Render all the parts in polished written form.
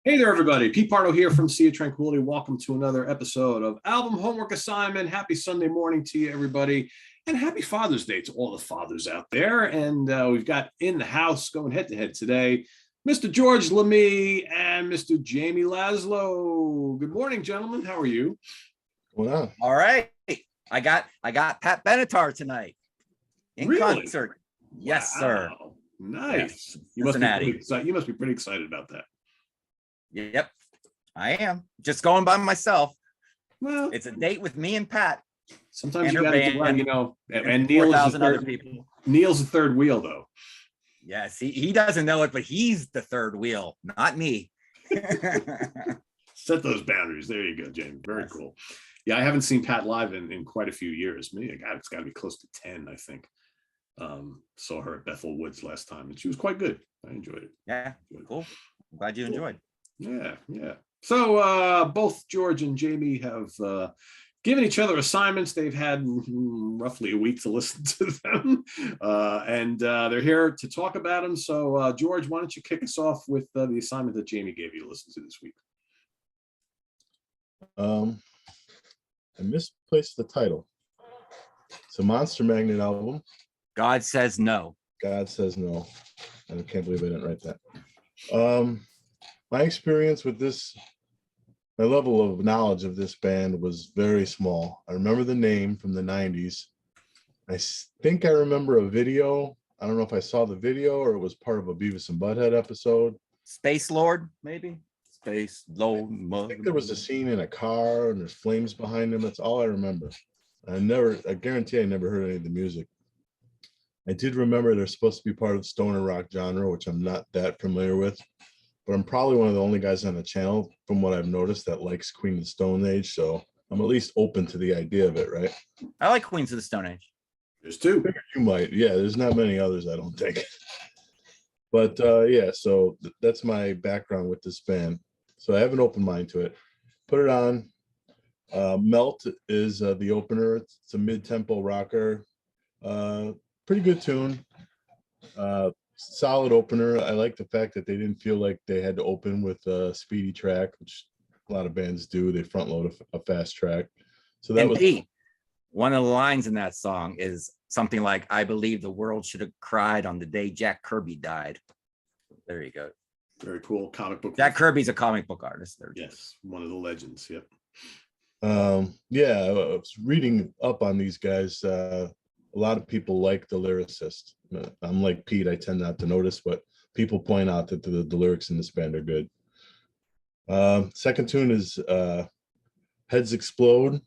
Hey there, everybody. Pete Pardo here from Sea of Tranquility. Welcome to another episode of Album Homework Assignment. Happy Sunday morning to you, everybody. And happy Father's Day to all the fathers out there. And we've got in the house going head to head today, Mr. George Lamie and Mr. Jamie Laszlo. Good morning, gentlemen. How are you? Well, All right. I got Pat Benatar tonight in Really? concert. Yes, Wow. sir. Nice. Yes. You must be pretty excited about that. Yep, I am. Just going by myself. Well, It's a date with me and Pat. sometimes and you her got to do band, well, and and Neil is 4,000 the other third. people. Neil's the third wheel, though. Yes, he doesn't know it, but he's the third wheel, not me. Set those boundaries. There you go, Jamie. Very cool. Yeah, I haven't seen Pat live in quite a few years. It's got to be close to 10, I think. Saw her at Bethel Woods last time, and she was quite good. I enjoyed it. Yeah, cool. I'm glad you enjoyed. Yeah. So both George and Jamie have given each other assignments. They've had roughly a week to listen to them, and they're here to talk about them. So, George, why don't you kick us off with the assignment that Jamie gave you to listen to this week? I misplaced the title. It's a Monster Magnet album. God Says No. God Says No. And I can't believe I didn't write that. My experience with this, my level of knowledge of this band was very small. I remember the name from the 90s. I think I remember a video. I don't know if I saw the video or it was part of a Beavis and Butthead episode. Space Lord, maybe? Space Lord. I think there was a scene in a car and there's flames behind him. That's all I remember. I guarantee I never heard any of the music. I did remember they're supposed to be part of the stoner rock genre, which I'm not that familiar with, but I'm probably one of the only guys on the channel, from what I've noticed, that likes Queen of the Stone Age. So I'm at least open to the idea of it, right? I like Queens of the Stone Age. There's two. You might. Yeah, there's not many others, I don't think. But yeah, so that's my background with this band. So I have an open mind to it. Put it on. Melt is the opener. It's a mid-tempo rocker. Pretty good tune. Solid opener. I like the fact that they didn't feel like they had to open with a speedy track, which a lot of bands do. They front load a fast track. So that was Pete, one of the lines in that song is something like, I believe the world should have cried on the day Jack Kirby died. There you go. Very cool comic book. Jack Kirby's a comic book artist. Yes, one of the legends. Yep. Yeah, I was reading up on these guys. A lot of people like the lyricist. I'm like Pete, I tend not to notice, but people point out that the lyrics in this band are good. Second tune is Heads Explode.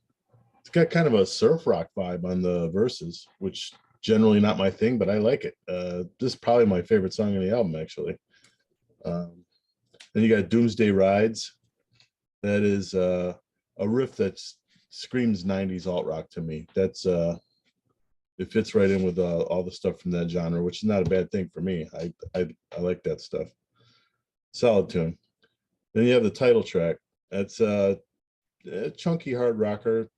It's got kind of a surf rock vibe on the verses, which generally not my thing, but I like it. This is probably my favorite song on the album, actually. Then you got Doomsday Rides. That is a riff that screams 90s alt rock to me. That's it fits right in with all the stuff from that genre, which is not a bad thing for me. I like that stuff. Solid tune. Then you have the title track. That's a chunky hard rocker.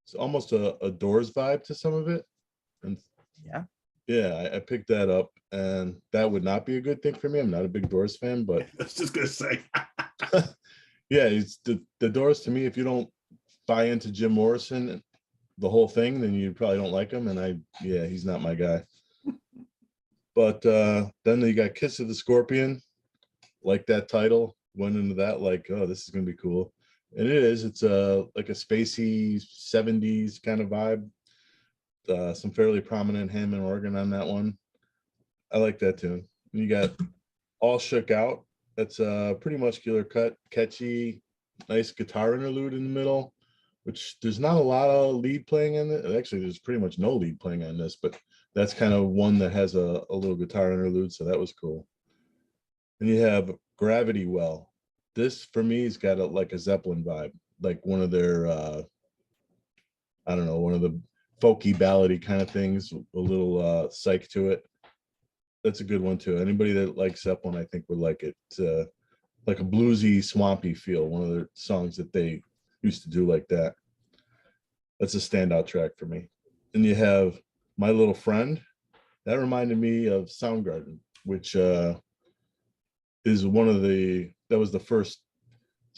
It's almost a Doors vibe to some of it. And yeah, I picked that up, and that would not be a good thing for me. I'm not a big Doors fan, but I was just gonna say. yeah, it's the Doors to me. If you don't buy into Jim Morrison, the whole thing, then you probably don't like him. And he's not my guy. But then you got Kiss of the Scorpion. Like that title, went into that like, oh, this is gonna be cool. And it is. It's like a spacey 70s kind of vibe. Some fairly prominent Hammond organ on that one. I like that tune. And you got All Shook Out. That's a pretty muscular cut, catchy, nice guitar interlude in the middle, which there's not a lot of lead playing in it. Actually, there's pretty much no lead playing on this, but that's kind of one that has a little guitar interlude, so that was cool. And you have Gravity Well. This, for me, has got like a Zeppelin vibe, like one of their, I don't know, one of the folky ballady kind of things, a little psych to it. That's a good one too. Anybody that likes Zeppelin, I think, would like it. It's like a bluesy, swampy feel. One of the songs that they used to do like that. That's a standout track for me. And you have My Little Friend. That reminded me of Soundgarden, which is that was the first.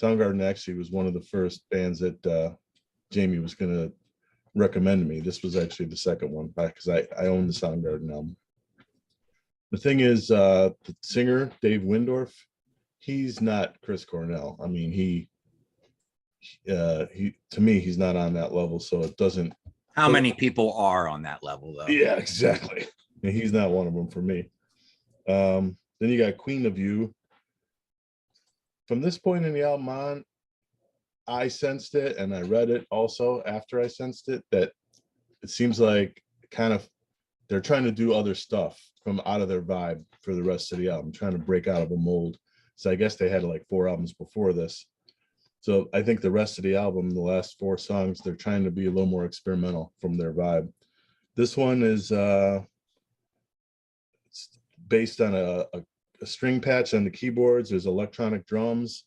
Soundgarden actually was one of the first bands that Jamie was going to recommend to me. This was actually the second one because I own the Soundgarden album. The thing is, the singer Dave Windorf, he's not Chris Cornell. I mean, he to me, he's not on that level, so it doesn't. How many people are on that level though? Yeah, exactly. And he's not one of them for me. Then you got Queen of You. From this point in the album on, I sensed it, and I read it also after I sensed it, that it seems like kind of they're trying to do other stuff from out of their vibe for the rest of the album, trying to break out of a mold. So I guess they had like 4 albums before this. So I think the rest of the album, the last 4 songs, they're trying to be a little more experimental from their vibe. This one is it's based on a string patch on the keyboards. There's electronic drums.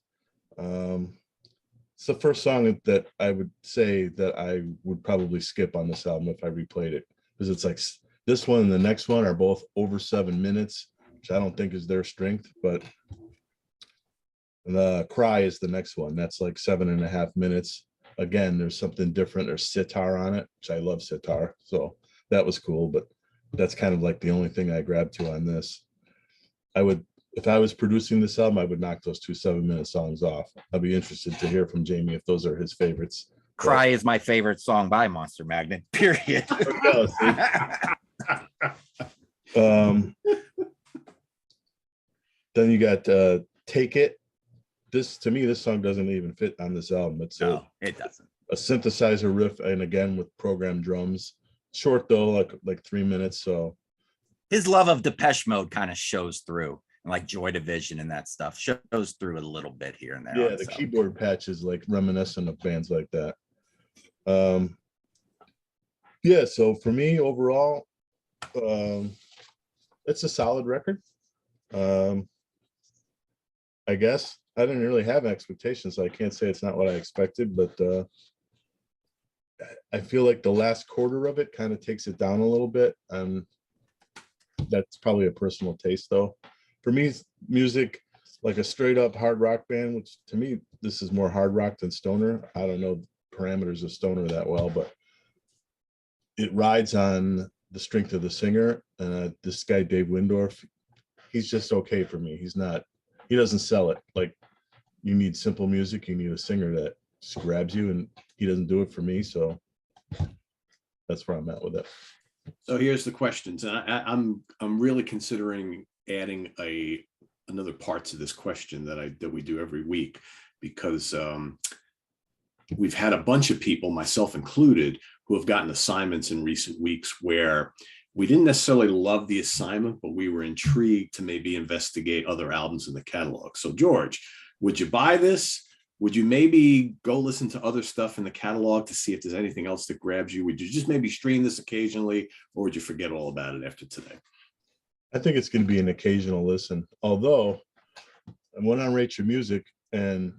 It's the first song that I would say that I would probably skip on this album if I replayed it, because it's like this one and the next one are both over 7 minutes, which I don't think is their strength. But the Cry is the next one. That's like 7.5 minutes. Again, there's something different. There's sitar on it, which I love sitar, so that was cool. But that's kind of like the only thing I grabbed to on this. I would, if I was producing this album, I would knock those 2 7-minute songs off. I'd be interested to hear from Jamie if those are his favorites. Cry is my favorite song by Monster Magnet, period. Then you got Take It. This, to me, this song doesn't even fit on this album. It's it doesn't. A synthesizer riff, and again with programmed drums. Short though, like 3 minutes. So his love of Depeche Mode kind of shows through, and like Joy Division and that stuff shows through a little bit here and there. Yeah, the keyboard patch is like reminiscent of bands like that. Yeah, so for me overall, it's a solid record. I guess I didn't really have expectations, so I can't say it's not what I expected, but I feel like the last quarter of it kind of takes it down a little bit. That's probably a personal taste though. For me, music like a straight up hard rock band, which to me, this is more hard rock than stoner. I don't know the parameters of stoner that well, but it rides on the strength of the singer. This guy, Dave Windorf, he's just okay for me. He doesn't sell it. Like, you need simple music, you need a singer that just grabs you, and he doesn't do it for me. So that's where I'm at with it. So here's the questions, and I'm really considering adding another part to this question that we do every week, because we've had a bunch of people, myself included, who have gotten assignments in recent weeks where we didn't necessarily love the assignment, but we were intrigued to maybe investigate other albums in the catalog. So George, would you buy this? Would you maybe go listen to other stuff in the catalog to see if there's anything else that grabs you? Would you just maybe stream this occasionally, or would you forget all about it after today? I think it's going to be an occasional listen. Although I went on Rate Your Music, and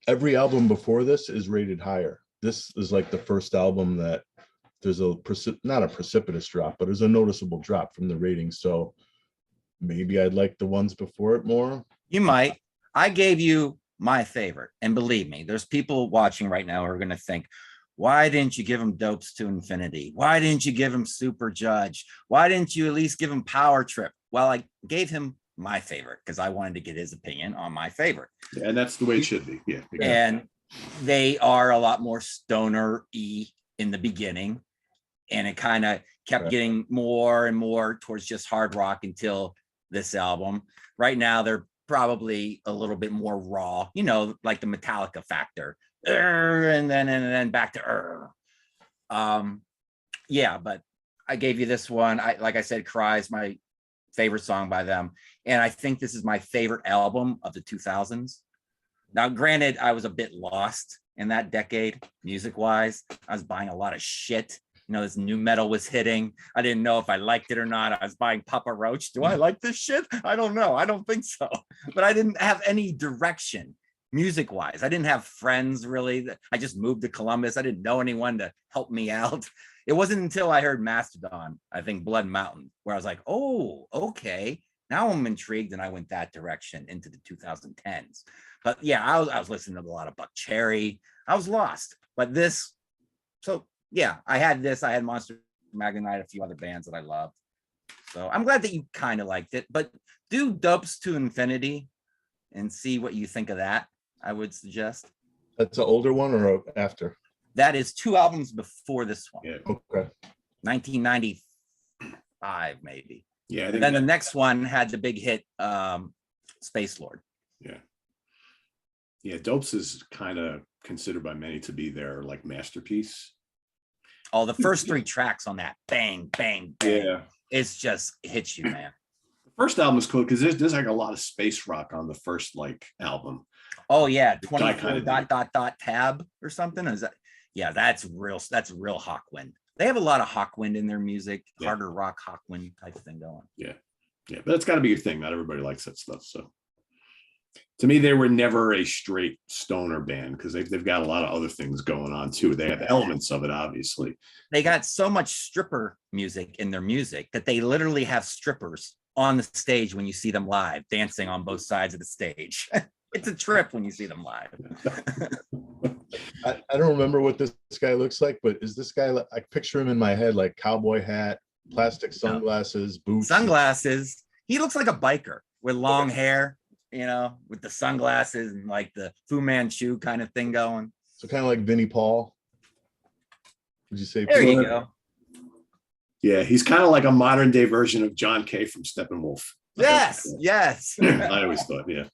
every album before this is rated higher. This is like the first album that there's not a precipitous drop, but there's a noticeable drop from the ratings. So maybe I'd like the ones before it more. You might. I gave you my favorite, and believe me, there's people watching right now who are going to think, why didn't you give him Dopes to Infinity? Why didn't you give him Super Judge? Why didn't you at least give him Power Trip? Well, I gave him my favorite because I wanted to get his opinion on my favorite. Yeah, and that's the way it should be. Yeah. Exactly. And they are a lot more stoner-y in the beginning, and it kind of kept getting more and more towards just hard rock until this album. Right now, they're probably a little bit more raw, like the Metallica factor, and then back to yeah. But I gave you this one. Like I said, Cry is my favorite song by them, and I think this is my favorite album of the 2000s. Now, granted, I was a bit lost in that decade, music-wise. I was buying a lot of shit. This new metal was hitting. I didn't know if I liked it or not. I was buying Papa Roach. Do I like this shit? I don't know. I don't think so. But I didn't have any direction music-wise. I didn't have friends, really. I just moved to Columbus. I didn't know anyone to help me out. It wasn't until I heard Mastodon, I think Blood Mountain, where I was like, oh, okay. Now I'm intrigued, and I went that direction into the 2010s. But yeah, I was listening to a lot of Buck Cherry. I was lost, but this. So yeah, I had this. I had Monster Magnet, a few other bands that I loved. So I'm glad that you kind of liked it. But do Dopes to Infinity and see what you think of that. I would suggest. That's an older one or after? That is 2 albums before this one. Yeah. Okay. 1995, maybe. Yeah. And then the next one had the big hit, Space Lord. Yeah. Yeah. Dopes is kind of considered by many to be their like masterpiece. Oh, the first 3 tracks on that, bang, bang, bang. Yeah. It's just hits you, man. The first album is cool because there's like a lot of space rock on the first like album. Oh yeah, Which I 24 kinda dot tab or something. Is that? Yeah, that's real Hawkwind. They have a lot of Hawkwind in their music, Yeah. harder rock Hawkwind type of thing going. Yeah, but it's got to be your thing. Not everybody likes that stuff. So to me, they were never a straight stoner band because they've got a lot of other things going on too. They have elements of it, obviously. They got so much stripper music in their music that they literally have strippers on the stage when you see them live, dancing on both sides of the stage. It's a trip when you see them live. I don't remember what this guy looks like, but is this guy, I picture him in my head like cowboy hat, plastic sunglasses, boots. Sunglasses. He looks like a biker with long hair, with the sunglasses and like the Fu Manchu kind of thing going. So kind of like Vinnie Paul. Would you say? There you go. Yeah, he's kind of like a modern day version of John Kay from Steppenwolf. Yes. I always thought, yeah.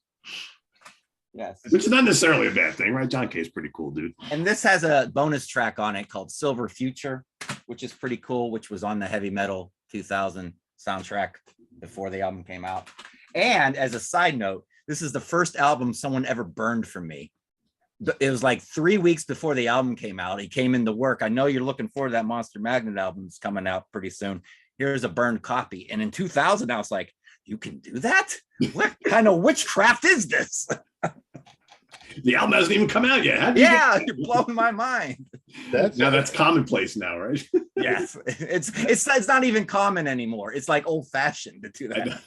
Yes. Which is not necessarily a bad thing, right? John Kay's pretty cool, dude. And this has a bonus track on it called Silver Future, which is pretty cool, which was on the Heavy Metal 2000 soundtrack before the album came out. And as a side note, this is the first album someone ever burned from me. It was like 3 weeks before the album came out. He came into work. I know you're looking forward to that Monster Magnet album. It's coming out pretty soon. Here's a burned copy. And in 2000, I was like, you can do that? What kind of witchcraft is this? The album hasn't even come out yet. Yeah, you're blowing my mind. That's commonplace now, right? Yes, it's not even common anymore. It's like old fashioned to do that.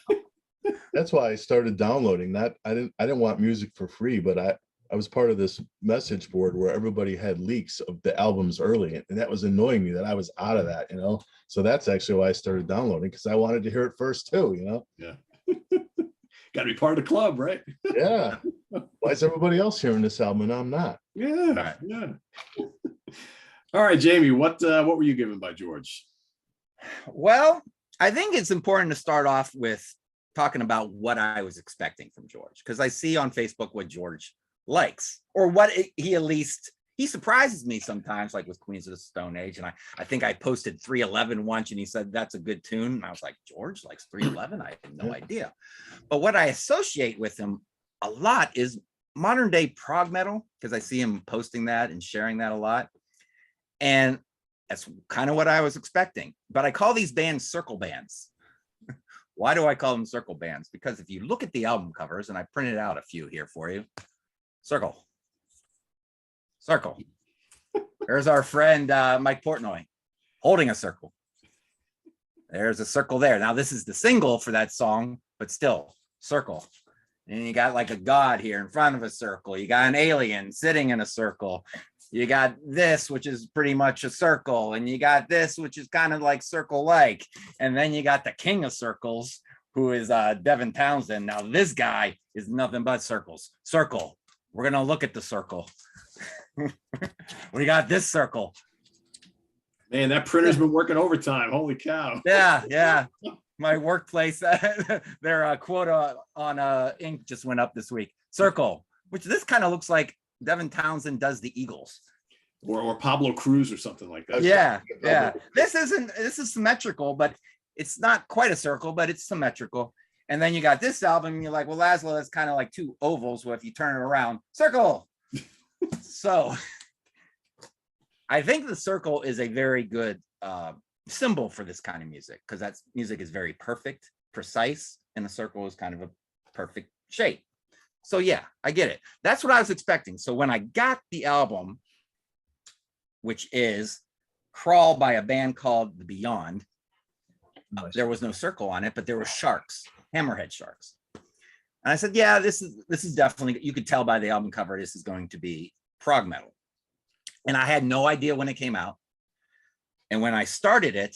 That's why I started downloading that. I didn't want music for free, but I was part of this message board where everybody had leaks of the albums early, and that was annoying me that I was out of that, So that's actually why I started downloading, because I wanted to hear it first too, Yeah. Got to be part of the club, right? Yeah. Why is everybody else hearing this album and I'm not? Yeah. Yeah. All right, Jamie, what were you given by George? Well, I think it's important to start off with talking about what I was expecting from George, because I see on Facebook what George likes, or what he surprises me sometimes, like with Queens of the Stone Age. And I think I posted 311 once, and he said that's a good tune, and I was like, George likes 311? I had no idea. But what I associate with him a lot is modern day prog metal, because I see him posting that and sharing that a lot, and that's kind of what I was expecting. But I call these bands circle bands. Why do I call them circle bands? Because if you look at the album covers, and I printed out a few here for you, circle. There's our friend Mike Portnoy holding a circle. There's a circle there. Now this is the single for that song, but still circle. And you got like a god here in front of a circle. You got an alien sitting in a circle. You got this, which is pretty much a circle, and you got this, which is kind of like circle-like, and then you got the king of circles, who is Devin Townsend. Now this guy is nothing but circles. Circle. We're gonna look at the circle. We got this circle. Man, that printer's been working overtime. Holy cow. Yeah. My workplace, their quota on ink just went up this week. Circle, which this kind of looks like Devin Townsend does the Eagles. Or Pablo Cruz or something like that. Yeah. This is symmetrical, but it's not quite a circle, but it's symmetrical. And then you got this album, and you're like, well, Laszlo, that's kind of like two ovals. Well, if you turn it around, circle. So I think the circle is a very good symbol for this kind of music, because that music is very perfect, precise, and the circle is kind of a perfect shape. So yeah, I get it. That's what I was expecting. So when I got the album, which is Crawl by a band called The Beyond, there was no circle on it, but there were sharks. Hammerhead Sharks. And I said, yeah, this is definitely, you could tell by the album cover, this is going to be prog metal. And I had no idea when it came out. And when I started it,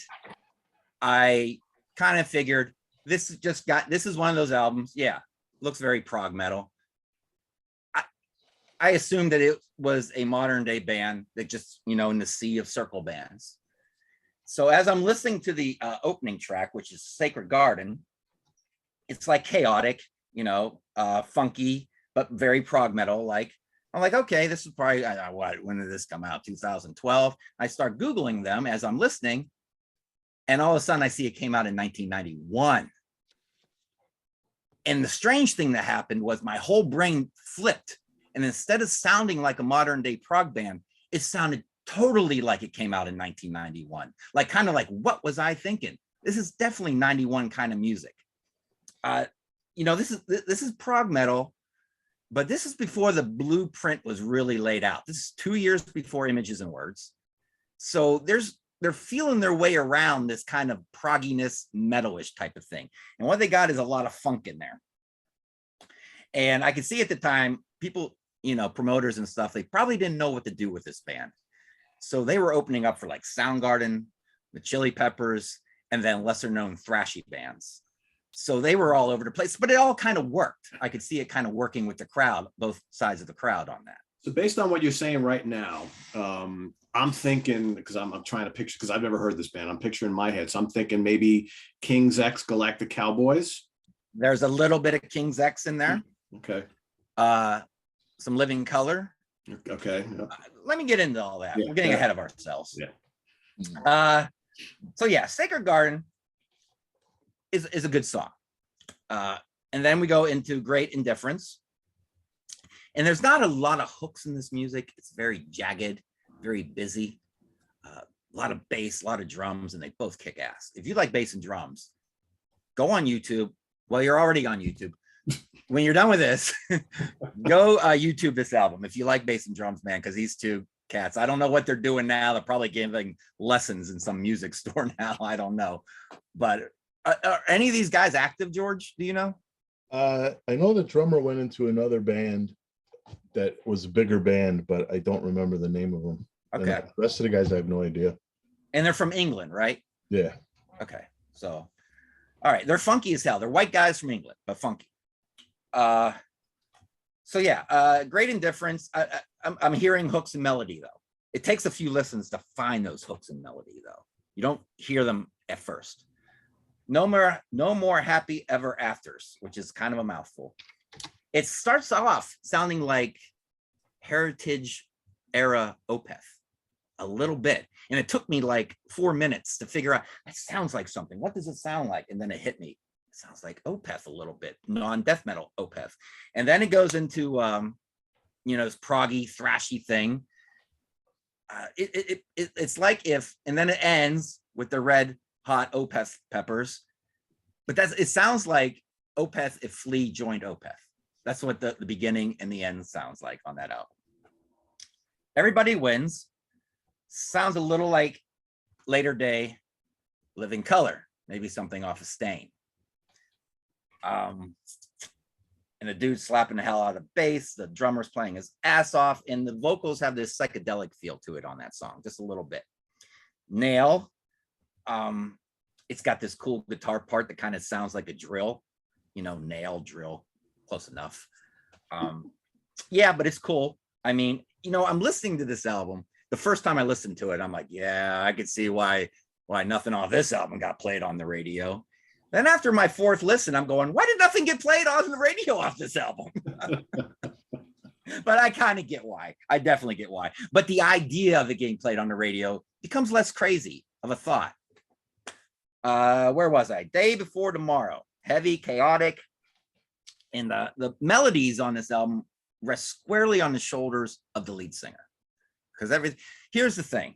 I kind of figured this is one of those albums. Yeah, looks very prog metal. I assumed that it was a modern day band that just, in the sea of circle bands. So as I'm listening to the opening track, which is Sacred Garden, it's like chaotic, funky, but very prog metal. Like, I'm like, okay, this is probably, when did this come out? 2012. I start Googling them as I'm listening. And all of a sudden I see it came out in 1991. And the strange thing that happened was my whole brain flipped. And instead of sounding like a modern day prog band, it sounded totally like it came out in 1991. Like, kind of like, what was I thinking? This is definitely 91 kind of music. This is prog metal, but this is before the blueprint was really laid out. This is 2 years before Images and Words. So they're feeling their way around this kind of progginess, metalish type of thing. And what they got is a lot of funk in there. And I could see at the time, people, promoters and stuff, they probably didn't know what to do with this band. So they were opening up for like Soundgarden, the Chili Peppers, and then lesser known thrashy bands. So they were all over the place, but it all kind of worked. I could see it kind of working with the crowd, both sides of the crowd on that. So based on what you're saying right now, I'm thinking, because I'm trying to picture, because I've never heard this band, I'm picturing in my head. So I'm thinking maybe King's X Galactic Cowboys. There's a little bit of King's X in there. Okay. Some Living Color. Okay. Let me get into all that. Yeah, we're getting ahead of ourselves. Yeah. So yeah, Sacred Garden is a good song. And then we go into Great Indifference. And there's not a lot of hooks in this music. It's very jagged, very busy. A lot of bass, a lot of drums, and they both kick ass. If you like bass and drums, go on YouTube. Well, you're already on YouTube. When you're done with this, go YouTube this album if you like bass and drums, man, because these two cats, I don't know what they're doing now. They're probably giving lessons in some music store now. I don't know. But are any of these guys active, George? Do you know? I know the drummer went into another band that was a bigger band, but I don't remember the name of them. Okay. And the rest of the guys, I have no idea. And they're from England, right? Yeah. Okay. So, all right. They're funky as hell. They're white guys from England, but funky. So yeah, Great Indifference. I'm hearing hooks and melody though. It takes a few listens to find those hooks and melody though. You don't hear them at first. No more happy ever afters, which is kind of a mouthful. It starts off sounding like Heritage era Opeth a little bit. And it took me like 4 minutes to figure out, that sounds like something. What does it sound like? And then it hit me. It sounds like Opeth a little bit, non-death metal Opeth. And then it goes into, this proggy, thrashy thing. It's like if, and then it ends with the red hot Opeth peppers. But it sounds like Opeth if Flea joined Opeth. That's what the beginning and the end sounds like on that album. Everybody Wins sounds a little like later day Living Color, maybe something off of Stain. And the dude slapping the hell out of the bass, the drummer's playing his ass off, and the vocals have this psychedelic feel to it on that song, just a little bit. Nail, it's got this cool guitar part that kind of sounds like a drill, nail drill, close enough. Yeah, but it's cool. I mean, I'm listening to this album. The first time I listened to it, I'm like, yeah, I could see why nothing off this album got played on the radio. Then after my fourth listen, I'm going, why did nothing get played on the radio off this album? But I kind of get why. I definitely get why. But the idea of it getting played on the radio becomes less crazy of a thought. Where was I? Day Before Tomorrow. Heavy, chaotic. And the melodies on this album rest squarely on the shoulders of the lead singer. Because here's the thing.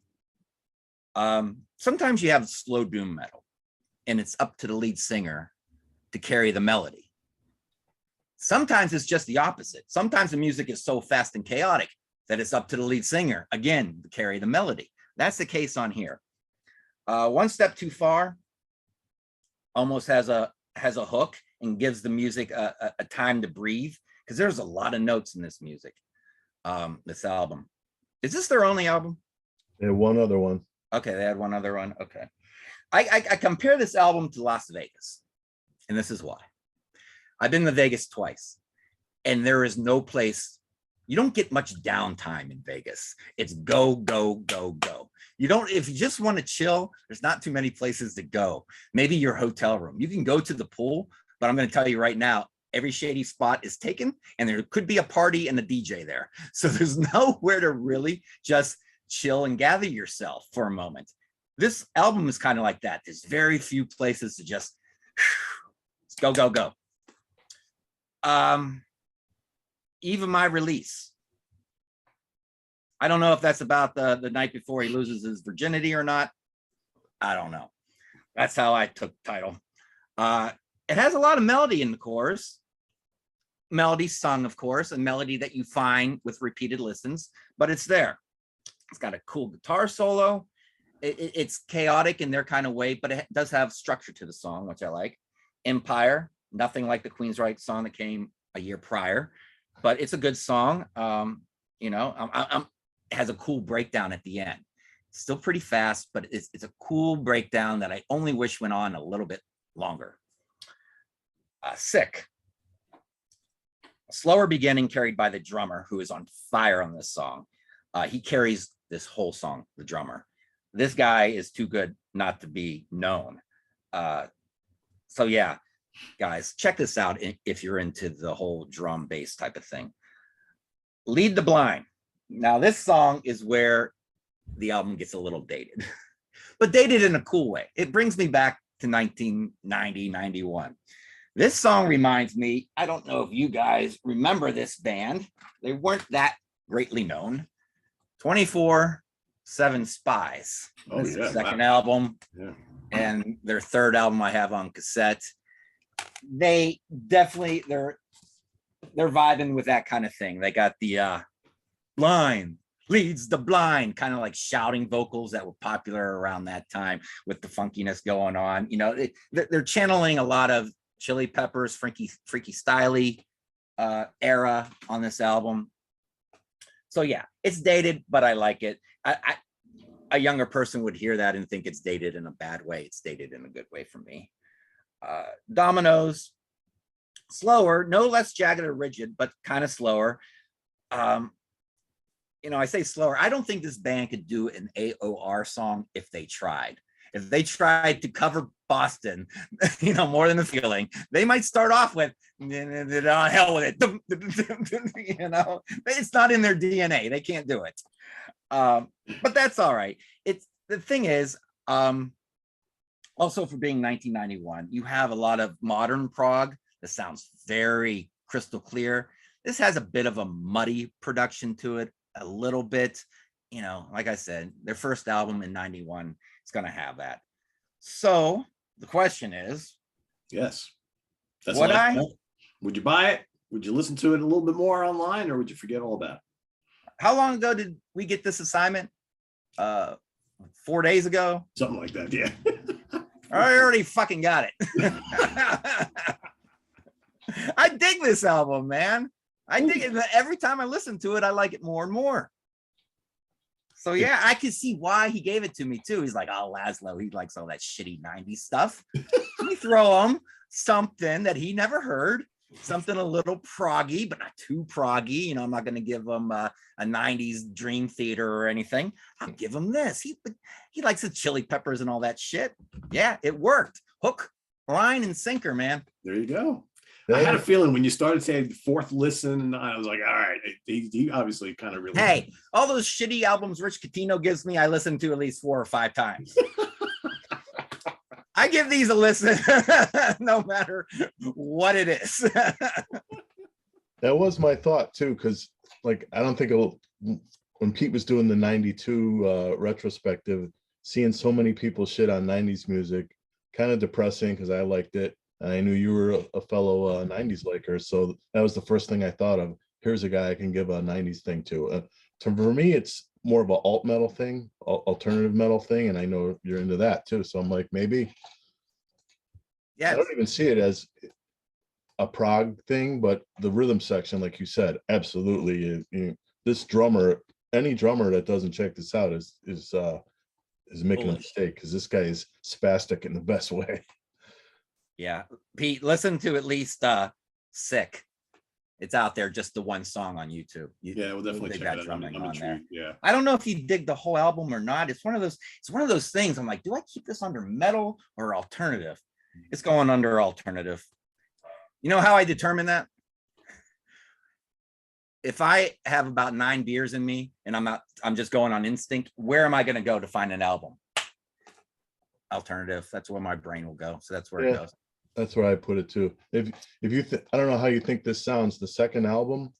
Sometimes you have slow doom metal, and it's up to the lead singer to carry the melody. Sometimes it's just the opposite. Sometimes the music is so fast and chaotic that it's up to the lead singer, again, to carry the melody. That's the case on here. One Step Too Far almost has a hook, and gives the music a time to breathe, because there's a lot of notes in this music. This album. Is this their only album? Yeah, one other one. Okay, they had one other one. Okay. I compare this album to Las Vegas, and this is why. I've been to Vegas twice, and there is no place, you don't get much downtime in Vegas. It's go, go, go, go. You don't, if you just want to chill, there's not too many places to go. Maybe your hotel room. You can go to the pool, but I'm going to tell you right now, every shady spot is taken, and there could be a party and a DJ there. So there's nowhere to really just chill and gather yourself for a moment. This album is kind of like that. There's very few places to just go, go, go. Even My Release. I don't know if that's about the night before he loses his virginity or not. I don't know. That's how I took title. It has a lot of melody in the chorus. Melody sung, of course, a melody that you find with repeated listens, but it's there. It's got a cool guitar solo. It's chaotic in their kind of way, but it does have structure to the song, which I like. Empire, nothing like the Queensryche song that came a year prior, but it's a good song. You know, it has a cool breakdown at the end. It's still pretty fast, but it's a cool breakdown that I only wish went on a little bit longer. Sick. A slower beginning carried by the drummer, who is on fire on this song. He carries this whole song, the drummer. This guy is too good not to be known. So yeah, guys, check this out if you're into the whole drum bass type of thing. Lead the Blind. Now this song is where the album gets a little dated, but dated in a cool way. It brings me back to 1990, 91. This song reminds me, I don't know if you guys remember this band. They weren't that greatly known. 24/7 Spies. Oh, That's yeah, their second wow. album, Yeah. and their third album I have on cassette. They definitely, they're vibing with that kind of thing. They got the blind leads the blind, kind of like shouting vocals that were popular around that time with the funkiness going on. You know, they're channeling a lot of Chili Peppers, Freaky Styley era on this album. So yeah, it's dated, but I like it. A younger person would hear that and think it's dated in a bad way. It's dated in a good way for me. Dominoes, slower, no less jagged or rigid, but kind of slower. You know, I say slower. I don't think this band could do an AOR song if they tried. If they tried to cover Boston, you know, More Than a Feeling, they might start off with, hell with it. You know, it's not in their DNA. They can't do it. But that's all right. It's the thing is, also for being 1991, you have a lot of modern prog that sounds very crystal clear. This has a bit of a muddy production to it, a little bit. You know, like I said, their first album in 91 is going to have that. So the question is, Yes. That's would I? Would you buy it? Would you listen to it a little bit more online, or would you forget all about it? How long ago did we get this assignment? 4 days ago? Something like that, yeah. I already fucking got it. I dig this album, man. I dig it. Every time I listen to it, I like it more and more. So yeah, I can see why he gave it to me too. He's like, oh, Laszlo, he likes all that shitty 90s stuff. You throw him something that he never heard, something a little proggy, but not too proggy. You know, I'm not going to give him a 90s Dream Theater or anything. I'll give him this. He likes the Chili Peppers and all that shit. Yeah, it worked. Hook, line, and sinker, man. There you go. I had a feeling when you started saying fourth listen, I was like, all right, he obviously kind of really. Hey, all those shitty albums Rich Catino gives me, I listen to at least 4 or 5 times. I give these a listen, no matter what it is. That was my thought too, because like I don't think when Pete was doing the 92 retrospective, seeing so many people shit on 90s music, kind of depressing because I liked it. I knew you were a fellow 90s liker, so that was the first thing I thought of. Here's a guy I can give a 90s thing to. For me, it's more of an alt metal thing, alternative metal thing, and I know you're into that too. So I'm like, maybe. Yeah, I don't even see it as a prog thing, but the rhythm section, like you said, absolutely. This drummer, any drummer that doesn't check this out is making a Foolish. mistake, because this guy is spastic in the best way. Yeah, Pete, listen to at least Sick. It's out there, just the one song on YouTube. Yeah, we'll definitely dig check that it out. drumming I'm on there. intrigued. Yeah. I don't know if you dig the whole album or not. It's one of those things. I'm like, do I keep this under metal or alternative? It's going under alternative. You know how I determine that? If I have about 9 beers in me and I'm just going on instinct, where am I going to go to find an album? Alternative. That's where my brain will go. So that's where it goes. That's where I put it too. If you I don't know how you think this sounds. The second album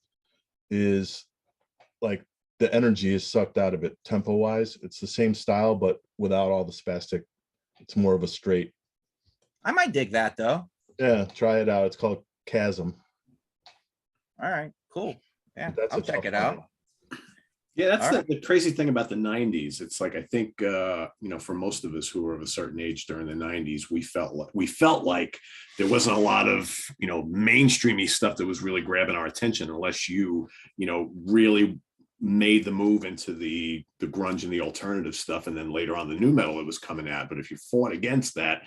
is like the energy is sucked out of it tempo wise. It's the same style, but without all the spastic. It's more of a straight. I might dig that though. Yeah, try it out. It's called Chasm. All right, cool. Yeah, That's I'll check it out. Yeah, that's All the crazy thing about the 90s. It's like, I think, for most of us who were of a certain age during the 90s, we felt like there wasn't a lot of, mainstreamy stuff that was really grabbing our attention unless you really made the move into the grunge and the alternative stuff. And then later on the new metal that was coming out. But if you fought against that,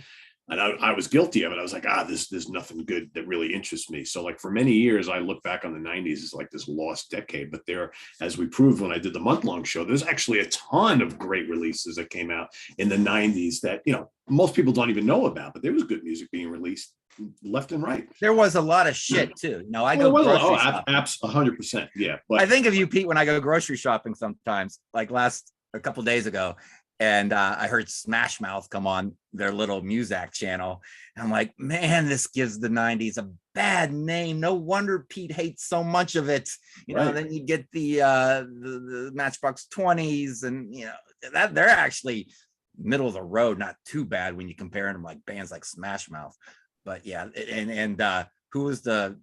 and I was guilty of it. I was like, there's nothing good that really interests me. So like for many years, I look back on the 90s as like this lost decade. But there, as we proved when I did the month-long show, there's actually a ton of great releases that came out in the 90s that, most people don't even know about. But there was good music being released left and right. There was a lot of shit too. I go grocery shopping. 100%. Yeah. But I think of you, Pete, when I go grocery shopping sometimes, like a couple days ago. And I heard Smash Mouth come on their little Muzak channel. And I'm like, man, this gives the 90s a bad name. No wonder Pete hates so much of it. Then you get the Matchbox 20s and, that they're actually middle of the road, not too bad when you compare them like bands like Smash Mouth. But yeah, and who was the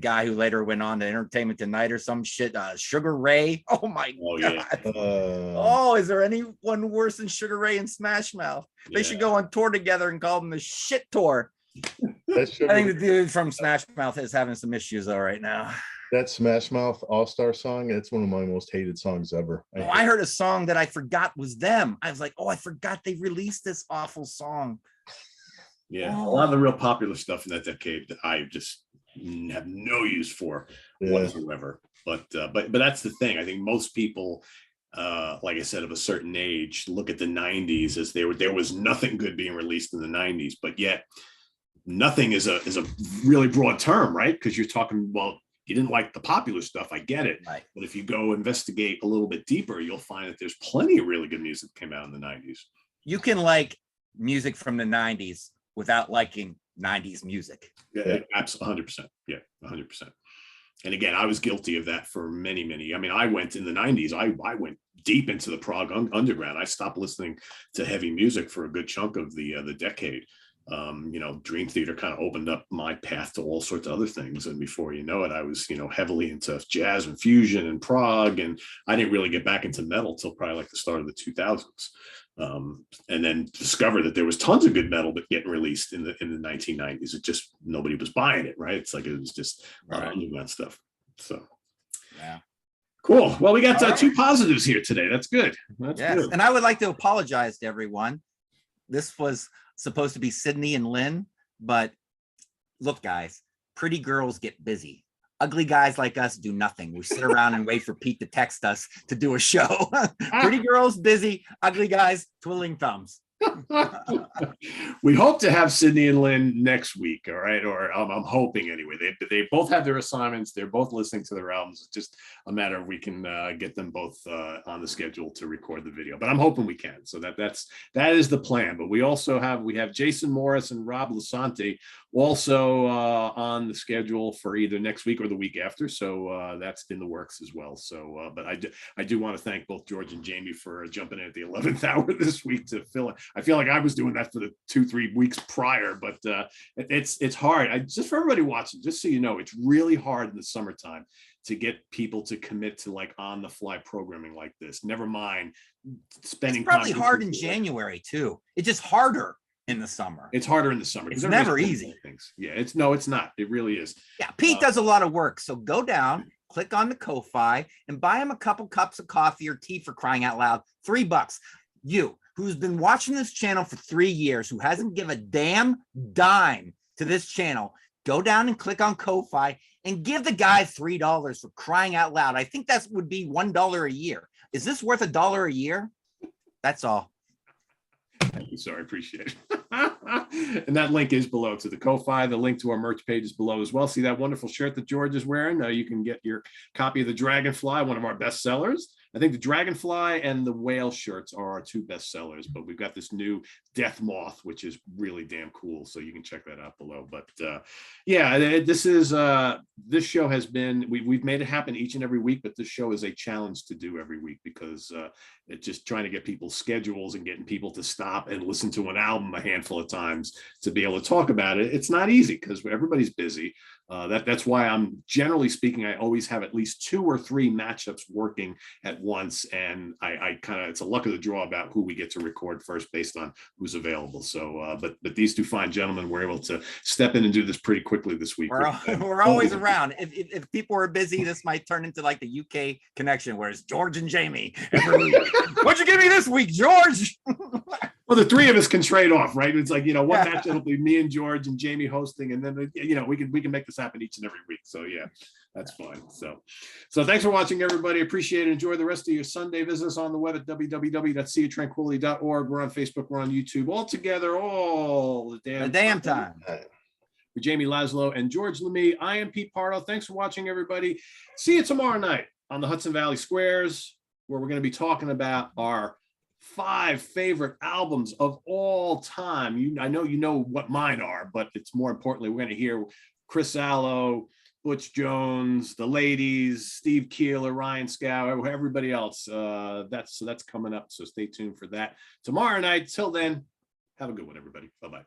guy who later went on to Entertainment Tonight or some shit? Sugar Ray. Oh my God. Is there anyone worse than Sugar Ray and Smash Mouth? They should go on tour together and call them the shit tour. I think the dude from Smash Mouth is having some issues though right now. That Smash Mouth All-Star song, it's one of my most hated songs ever. I heard a song that I forgot was them. I was like, I forgot they released this awful song. Yeah, a lot of the real popular stuff in that decade I just have no use for whatsoever. But that's the thing. I think most people, like I said, of a certain age, look at the 90s as there was nothing good being released in the 90s. But yet, nothing is a really broad term, right? Because you're talking, well, you didn't like the popular stuff. I get it. Right. But if you go investigate a little bit deeper, you'll find that there's plenty of really good music that came out in the 90s. You can like music from the 90s without liking 90s music. Yeah, absolutely. 100%. Yeah, 100%. And again, I was guilty of that for many, many. I mean, I went in the 90s, I went deep into the prog underground. I stopped listening to heavy music for a good chunk of the decade. Dream Theater kind of opened up my path to all sorts of other things. And before you know it, I was, heavily into jazz and fusion and prog. And I didn't really get back into metal till probably like the start of the 2000s. And then discovered that there was tons of good metal that getting released in the 1990s. It just, nobody was buying it, right? It's like, it was just underground stuff. So, yeah. Cool. Well, we got 2 positives here today. That's good. That's good. And I would like to apologize to everyone. This was supposed to be Sydney and Lynn, but look, guys, pretty girls get busy. Ugly guys like us do nothing. We sit around and wait for Pete to text us to do a show. Pretty girls busy, ugly guys twiddling thumbs. We hope to have Sydney and Lynn next week. All right. Or I'm hoping anyway. They both have their assignments. They're both listening to their albums. It's just a matter of we can get them both on the schedule to record the video, but I'm hoping we can. So that is the plan. But we also have Jason Morris and Rob Lasante also on the schedule for either next week or the week after. So that's in the works as well. So, but I do want to thank both George and Jamie for jumping in at the 11th hour this week to fill it. I feel like I was doing that for the 2-3 weeks prior, but it's hard. Just for everybody watching, just so you know, it's really hard in the summertime to get people to commit to like on the fly programming like this. Never mind spending. It's probably hard in January too. It's just harder. in the summer. It's harder in the summer. It's 'cause everybody's never doing easy. more things. Yeah, it's not. It really is. Yeah, Pete does a lot of work. So go down, click on the Ko-Fi, and buy him a couple cups of coffee or tea, for crying out loud. $3. You, who's been watching this channel for 3 years, who hasn't given a damn dime to this channel, go down and click on Ko-Fi and give the guy $3, for crying out loud. I think that would be $1 a year. Is this worth $1 a year? That's all. Thank you, sir. I appreciate it. And that link is below to the Ko-Fi. The link to our merch page is below as well. See that wonderful shirt that George is wearing? You can get your copy of the Dragonfly, one of our best sellers. I think the Dragonfly and the Whale shirts are our 2 best sellers, but we've got this new Death Moth, which is really damn cool. So you can check that out below. But yeah, this show has been, we've made it happen each and every week, but this show is a challenge to do every week because it's just trying to get people's schedules and getting people to stop and listen to an album a handful of times to be able to talk about it. It's not easy because everybody's busy. That's why I'm generally speaking, I always have at least 2 or 3 matchups working at once. And I kind of, it's a luck of the draw about who we get to record first based on who's available. So, but these 2 fine gentlemen were able to step in and do this pretty quickly this week. We're always around. If people are busy, this might turn into like the UK connection, where it's George and Jamie every week. What'd you give me this week, George? Well, the 3 of us can trade off, right? It's like, one match will be me and George and Jamie hosting, and then we can make this happen each and every week. So yeah, that's fine. So thanks for watching, everybody. Appreciate it. Enjoy the rest of your Sunday. Visit us on the web at www.seaoftranquility.org. We're on Facebook. We're on YouTube. All together, all the damn time. For Jamie Laszlo and George Lamie, I am Pete Pardo. Thanks for watching, everybody. See you tomorrow night on the Hudson Valley Squares, where we're going to be talking about our 5 favorite albums of all time. I know you know what mine are, but it's more importantly, we're going to hear Chris Allo, Butch Jones, the Ladies, Steve Keeler, Ryan Scow, everybody else. That's coming up. So stay tuned for that tomorrow night. Till then, have a good one, everybody. Bye-bye.